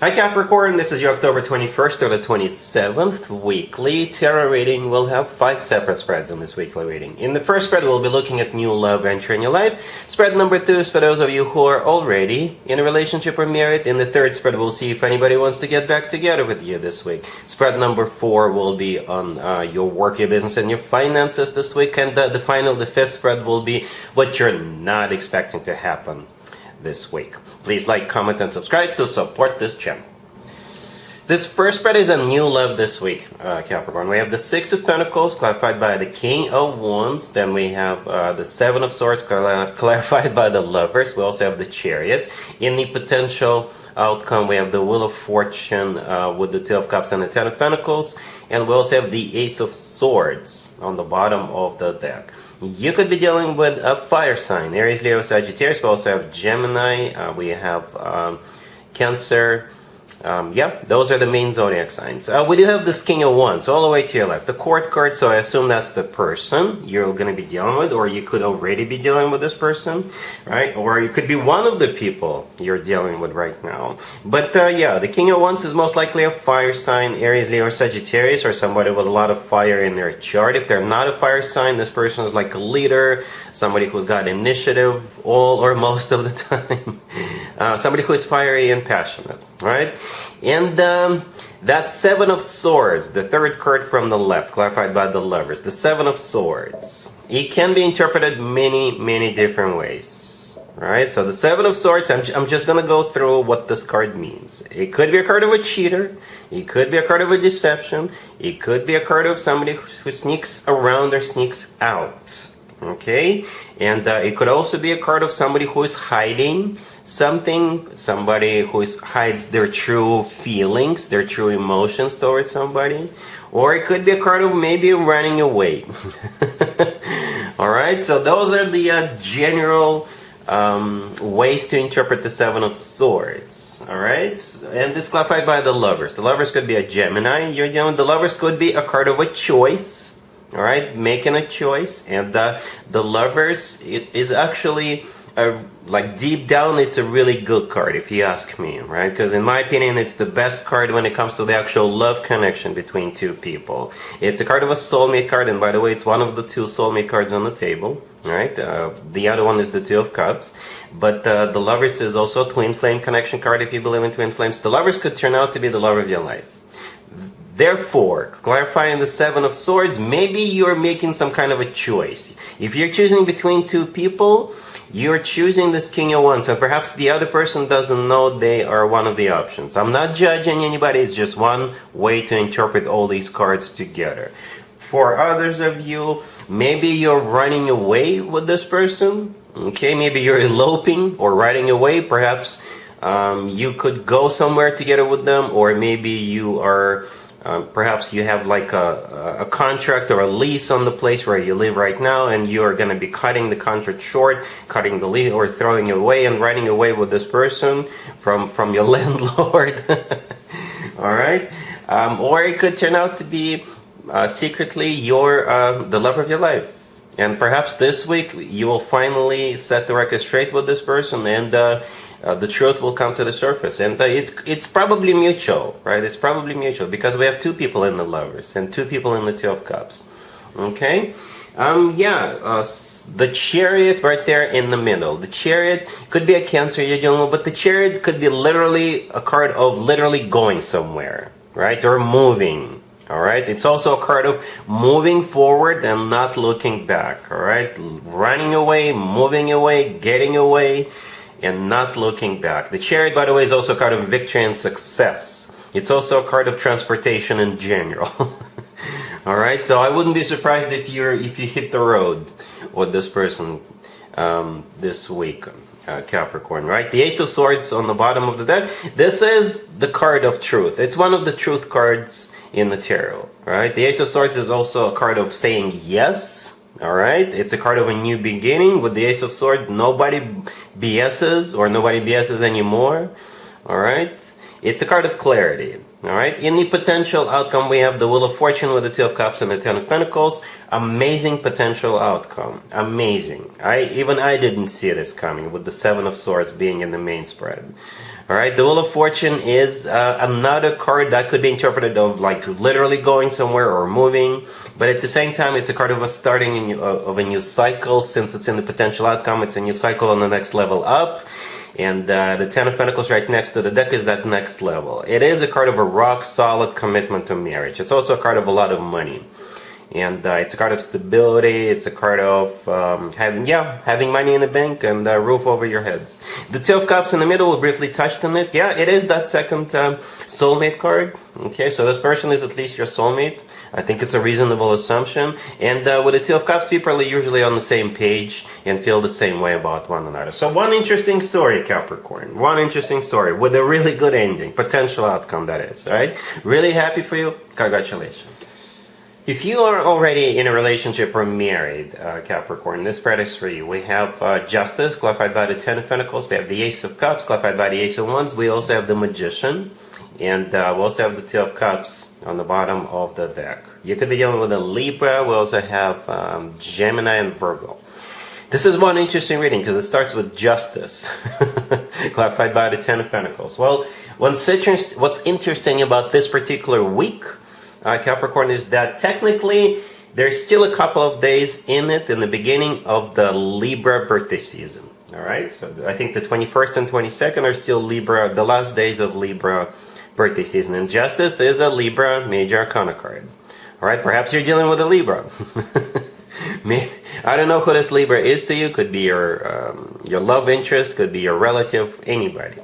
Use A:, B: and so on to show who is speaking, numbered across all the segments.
A: Hi Capricorn, this is your October 21st to the 27th weekly tarot reading. We'll have 5 separate spreads on this weekly reading. In the first spread, we'll be looking at new love entering your life. Spread number 2 is for those of you who are already in a relationship or married. In the third spread, we'll see if anybody wants to get back together with you this week. Spread number 4 will be on your work, your business, and your finances this week. And the fifth spread will be what you're not expecting to happen this week. Please like, comment, and subscribe to support this channel. This first spread is a new love this week, Capricorn. We have the Six of Pentacles clarified by the King of Wands. Then we have the Seven of Swords clarified by the Lovers. We also have the Chariot. In the potential outcome, we have the Wheel of Fortune with the Two of Cups and the Ten of Pentacles. And we also have the Ace of Swords on the bottom of the deck. You could be dealing with a fire sign, Aries, Leo, Sagittarius. We also have Gemini. We have Cancer. Those are the main zodiac signs. We do have this King of Wands all the way to your left, the Court card, so I assume that's the person you're going to be dealing with, or you could already be dealing with this person, right? Or you could be one of the people you're dealing with right now. But the King of Wands is most likely a fire sign, Aries, Leo, or Sagittarius, or somebody with a lot of fire in their chart. If they're not a fire sign, this person is like a leader, somebody who's got initiative all or most of the time. Somebody who is fiery and passionate, right? And that Seven of Swords, the third card from the left, clarified by the Lovers, the Seven of Swords, it can be interpreted many different ways, right? So the Seven of Swords, I'm just going to go through what this card means. It could be a card of a cheater. It could be a card of a deception. It could be a card of somebody who sneaks around or sneaks out. Okay, and it could also be a card of somebody who is hiding something, somebody who hides their true feelings, their true emotions towards somebody, or it could be a card of maybe running away. Alright, so those are the general ways to interpret the Seven of Swords. Alright, and this clarified by the Lovers. The Lovers could be a Gemini. The Lovers could be a card of a choice. All right, making a choice, and the Lovers, it is actually like deep down, it's a really good card if you ask me, right? Because in my opinion, it's the best card when it comes to the actual love connection between two people. It's a card of a soulmate card, and by the way, it's one of the 2 soulmate cards on the table, right? The other one is the Two of Cups, but the Lovers is also a twin flame connection card if you believe in twin flames. The Lovers could turn out to be the love of your life. Therefore, clarifying the Seven of Swords, maybe you're making some kind of a choice. If you're choosing between 2 people, you're choosing this King of Wands, and perhaps the other person doesn't know they are one of the options. I'm not judging anybody, it's just one way to interpret all these cards together. For others of you, maybe you're running away with this person. Okay, maybe you're eloping or riding away. Perhaps you could go somewhere together with them, or maybe you are... perhaps you have like a contract or a lease on the place where you live right now, and you're going to be cutting the contract short, cutting the lease, or throwing it away and running away with this person from your landlord. All right, or it could turn out to be secretly the love of your life, and perhaps this week you will finally set the record straight with this person, and the truth will come to the surface, and it's probably mutual, right? It's probably mutual because we have 2 people in the Lovers and 2 people in the Two of Cups. Okay, the Chariot right there in the middle. The Chariot could be a Cancer you're dealing with, but the Chariot could be literally a card of literally going somewhere, right? Or moving. All right, it's also a card of moving forward and not looking back. All right, running away, moving away, getting away, and not looking back. The Chariot, by the way, is also a card of victory and success. It's also a card of transportation in general. All right, so I wouldn't be surprised if you hit the road with this person this week, Capricorn. Right, the Ace of Swords on the bottom of the deck. This is the card of truth. It's one of the truth cards in the tarot. Right, the Ace of Swords is also a card of saying yes. Alright, it's a card of a new beginning. With the Ace of Swords, nobody BS's or nobody BS's anymore. Alright, It's a card of clarity. All right. In the potential outcome, we have the Wheel of Fortune with the Two of Cups and the Ten of Pentacles. Amazing potential outcome. Amazing. Even I didn't see this coming, with the Seven of Swords being in the main spread. All right. The Wheel of Fortune is another card that could be interpreted of like literally going somewhere or moving, but at the same time, it's a card of a starting of a new cycle. Since it's in the potential outcome, it's a new cycle on the next level up. And the Ten of Pentacles right next to the deck is that next level. It is a card of a rock-solid commitment to marriage. It's also a card of a lot of money. And it's a card of stability. It's a card of having money in the bank and a roof over your heads. The Two of Cups in the middle, we briefly touched on it. Yeah, it is that second soulmate card. Okay, so this person is at least your soulmate. I think it's a reasonable assumption. And with the Two of Cups, people are usually on the same page and feel the same way about one another. So one interesting story, Capricorn. One interesting story with a really good ending. Potential outcome, that is. All right? Really happy for you. Congratulations. If you are already in a relationship or married, Capricorn, this spread is for you. We have Justice, clarified by the Ten of Pentacles. We have the Ace of Cups, clarified by the Ace of Wands. We also have the Magician. And we also have the Two of Cups on the bottom of the deck. You could be dealing with a Libra. We also have Gemini and Virgo. This is one interesting reading because it starts with Justice, clarified by the Ten of Pentacles. Well, what's interesting about this particular week, Capricorn, is that technically there's still a couple of days in it in the beginning of the Libra birthday season. All right, so I think the 21st and 22nd are still Libra, the last days of Libra birthday season. And Justice is a Libra major arcana card. All right, perhaps you're dealing with a Libra. I don't know who this Libra is to you. Could be your love interest, could be your relative, anybody.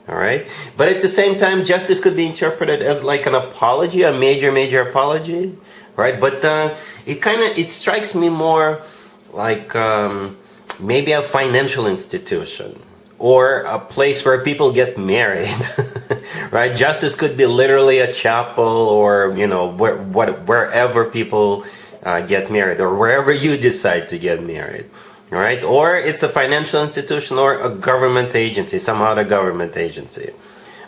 A: All right, but at the same time, Justice could be interpreted as like an apology, a major apology, right? But it strikes me more like maybe a financial institution or a place where people get married, right? Justice could be literally a chapel, or wherever people get married, or wherever you decide to get married. All right, or it's a financial institution or a government agency, some other government agency.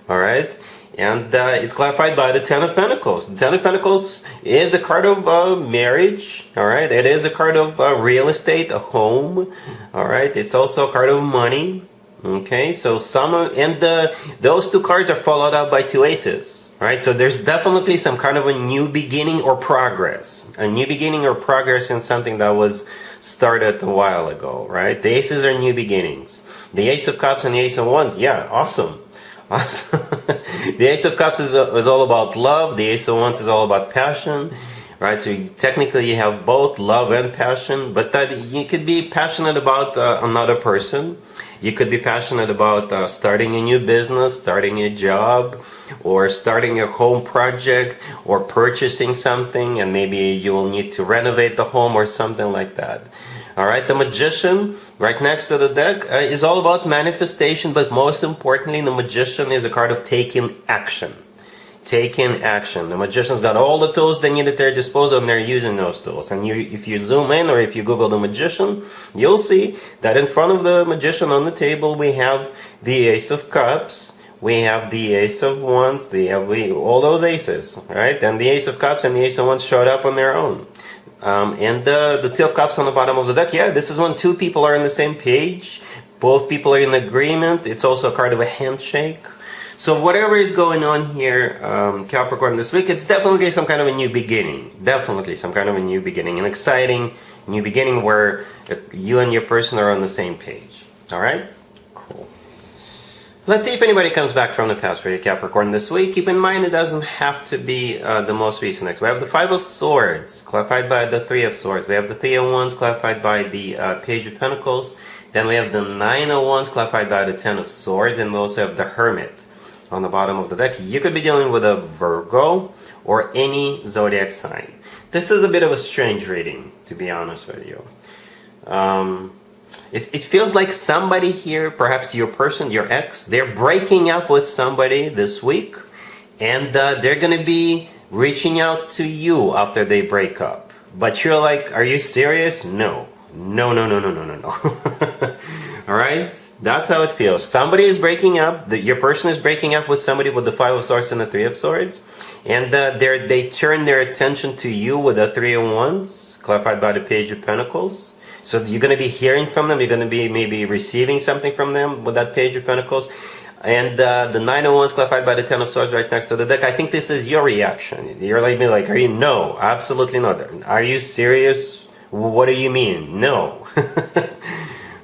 A: All right, and it's clarified by the Ten of Pentacles. The Ten of Pentacles is a card of marriage. All right, it is a card of real estate, a home. All right, it's also a card of money. Okay, so those two cards are followed up by two aces. Right, so there's definitely some kind of a new beginning or progress, in something that was started a while ago, right? The aces are new beginnings. The Ace of Cups and the Ace of Wands, yeah, awesome. The Ace of Cups is all about love. The Ace of Wands is all about passion, right? So technically you have both love and passion, but you could be passionate about another person. You could be passionate about starting a new business, starting a job, or starting a home project, or purchasing something, and maybe you will need to renovate the home or something like that. All right, the Magician, right next to the deck, is all about manifestation, but most importantly, the Magician is a card of taking action. Taking action. The Magician's got all the tools they need at their disposal, and they're using those tools. And if you zoom in, or if you Google the Magician, you'll see that in front of the Magician on the table, we have the Ace of Cups, we have the Ace of Wands, all those aces, right? And the Ace of Cups and the Ace of Wands showed up on their own. And the Two of Cups on the bottom of the deck, yeah, this is when two people are on the same page. Both people are in agreement. It's also a card of a handshake. So whatever is going on here, Capricorn, this week, it's definitely some kind of a new beginning. Definitely some kind of a new beginning. An exciting new beginning where you and your person are on the same page. All right? Cool. Let's see if anybody comes back from the past for you, Capricorn, this week. Keep in mind, it doesn't have to be the most recent next. We have the Five of Swords, clarified by the Three of Swords. We have the Three of Wands, clarified by the Page of Pentacles. Then we have the Nine of Wands, clarified by the Ten of Swords. And we also have the Hermit on the bottom of the deck. You could be dealing with a Virgo or any zodiac sign. This is a bit of a strange reading, to be honest with you. It feels like somebody here, perhaps your person, your ex, they're breaking up with somebody this week, and they're going to be reaching out to you after they break up. But you're like, are you serious? No. No. All right? That's how it feels. Somebody is breaking up. Your person is breaking up with somebody with the Five of Swords and the Three of Swords. And they turn their attention to you with the Three of Wands, clarified by the Page of Pentacles. So you're going to be hearing from them. You're going to be maybe receiving something from them with that Page of Pentacles. And the Nine of Wands, clarified by the Ten of Swords right next to the deck. I think this is your reaction. You're like me, like, are you? No, absolutely not. Are you serious? What do you mean? No.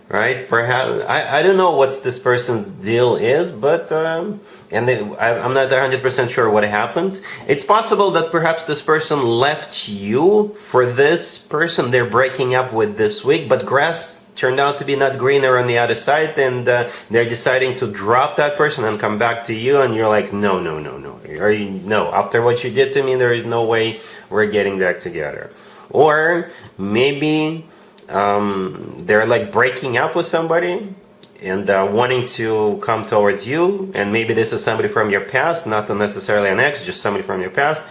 A: Right? Perhaps I don't know what this person's deal is, but I'm not 100% sure what happened. It's possible that perhaps this person left you for this person they're breaking up with this week, but grass turned out to be not greener on the other side, and they're deciding to drop that person and come back to you, and you're like, no. No, after what you did to me, there is no way we're getting back together. Or maybe they're like breaking up with somebody and wanting to come towards you, and maybe this is somebody from your past, not necessarily an ex, just somebody from your past.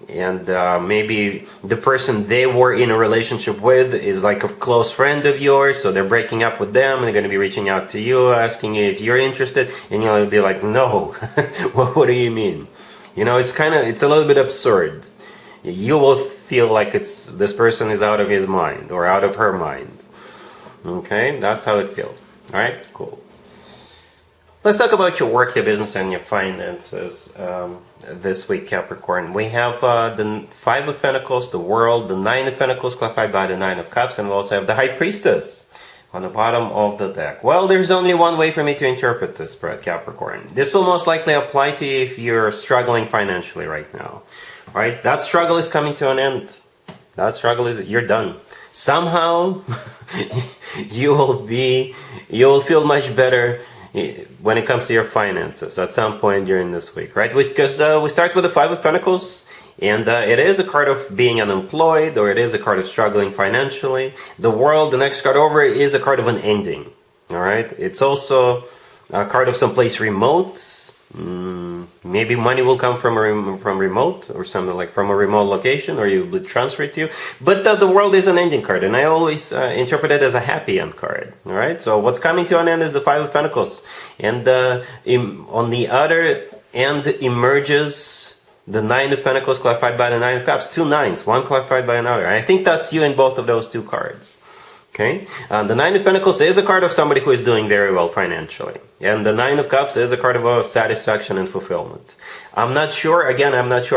A: And maybe the person they were in a relationship with is like a close friend of yours, so they're breaking up with them and they're going to be reaching out to you, asking you if you're interested, and you'll be like, no. What do you mean? You know, it's a little bit absurd. You will feel like this person is out of his mind or out of her mind. Okay, that's how it feels. All right, cool. Let's talk about your work, your business, and your finances this week, Capricorn. We have the Five of Pentacles, the World, the Nine of Pentacles, clarified by the Nine of Cups, and we also have the High Priestess on the bottom of the deck. Well, there's only one way for me to interpret this spread, Capricorn. This will most likely apply to you if you're struggling financially right now. Right? That struggle is coming to an end. That struggle you're done. Somehow you will feel much better when it comes to your finances at some point during this week, right? Because we start with the Five of Pentacles, and it is a card of being unemployed, or it is a card of struggling financially. The World, the next card over, is a card of an ending. All right? It's also a card of someplace remote. Maybe money will come from remote, or something like from a remote location, or you will transfer it to you. But the World is an ending card, and I always interpret it as a happy end card. All right. So what's coming to an end is the Five of Pentacles, and on the other end emerges the Nine of Pentacles, clarified by the Nine of Cups. Two nines, one clarified by another. And I think that's you in both of those two cards. Okay, the Nine of Pentacles is a card of somebody who is doing very well financially. And the Nine of Cups is a card of satisfaction and fulfillment. I'm not sure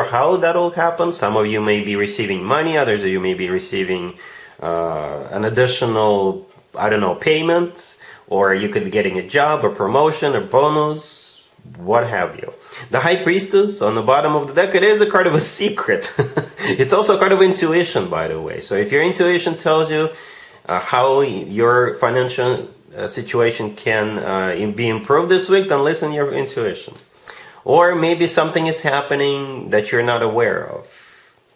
A: how that will happen. Some of you may be receiving money, others of you may be receiving an additional, payment, or you could be getting a job, or promotion, or bonus, what have you. The High Priestess on the bottom of the deck, it is a card of a secret. It's also a card of intuition, by the way. So if your intuition tells you how your financial situation can be improved this week, then listen to your intuition. Or maybe something is happening that you're not aware of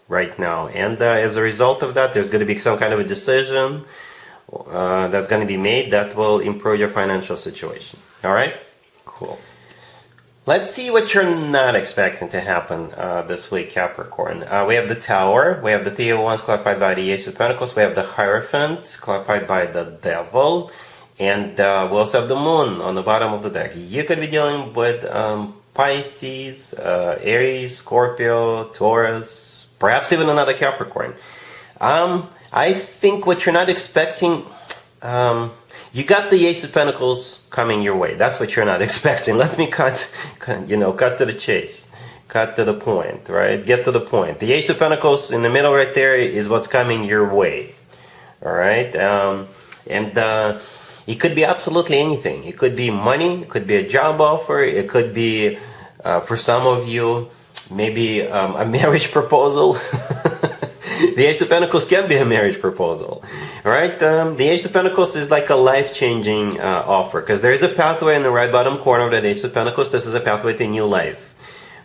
A: right now, and as a result of that, there's going to be some kind of a decision that's going to be made that will improve your financial situation. All right? Cool. Let's see what you're not expecting to happen this week, Capricorn. We have the Tower, we have the Three of Wands, clarified by the Ace of Pentacles, we have the Hierophant, clarified by the Devil, and we also have the Moon on the bottom of the deck. You could be dealing with Pisces, Aries, Scorpio, Taurus, perhaps even another Capricorn. I think what you're not expecting... you got the Ace of Pentacles coming your way. That's what you're not expecting. Let me cut to the chase. Cut to the point, right? Get to the point. The Ace of Pentacles in the middle right there is what's coming your way. All right? It could be absolutely anything. It could be money. It could be a job offer. It could be, for some of you, maybe a marriage proposal. The Ace of Pentacles can be a marriage proposal, right? The Ace of Pentacles is like a life-changing offer, because there is a pathway in the right bottom corner of that Ace of Pentacles. This is a pathway to new life,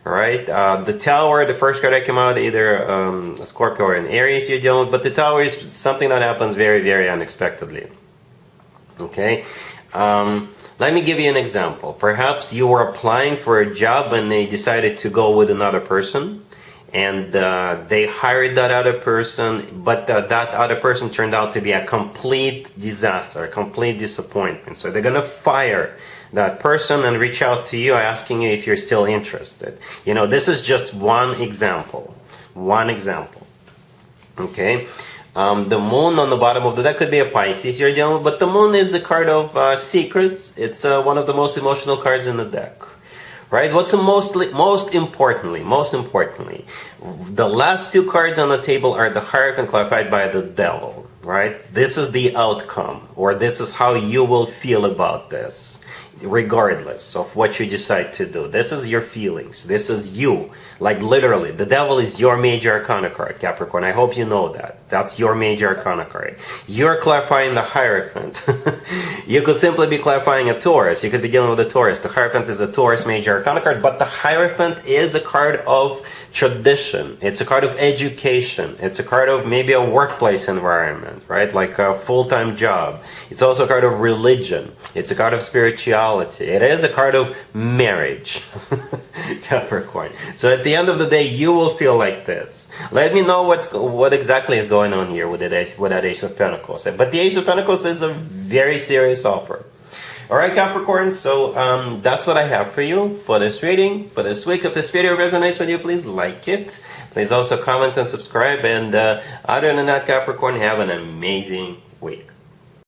A: all right? The Tower, the first card that came out, either a Scorpio or an Aries you're dealing with, but the Tower is something that happens very, very unexpectedly, okay? Let me give you an example. Perhaps you were applying for a job and they decided to go with another person. and they hired that other person, but that other person turned out to be a complete disaster, a complete disappointment. So they're gonna fire that person and reach out to you asking you if you're still interested. You know, this is just one example. One example. Okay? The moon on the bottom of the deck could be a Pisces you're dealing with, but the moon is a card of secrets. It's one of the most emotional cards in the deck. Right? What's most importantly, the last two cards on the table are the Hierophant clarified by the Devil. Right? This is the outcome, or this is how you will feel about this, regardless of what you decide to do. This is your feelings. This is you. Like literally, the Devil is your major arcana card, Capricorn. I hope you know that. That's your major arcana card. You're clarifying the Hierophant. You could simply be clarifying a Taurus. You could be dealing with a Taurus. The Hierophant is a Taurus major arcana card, but the Hierophant is a card of tradition. It's a card of education. It's a card of maybe a workplace environment, right? Like a full-time job. It's also a card of religion. It's a card of spirituality. It is a card of marriage, Capricorn. So at the end of the day, you will feel like this. Let me know what exactly is going on here with that Ace of Pentacles. But the Ace of Pentacles is a very serious offer. Alright, Capricorn, so that's what I have for you for this reading, for this week. If this video resonates with you, please like it. Please also comment and subscribe. And other than that, Capricorn, have an amazing week.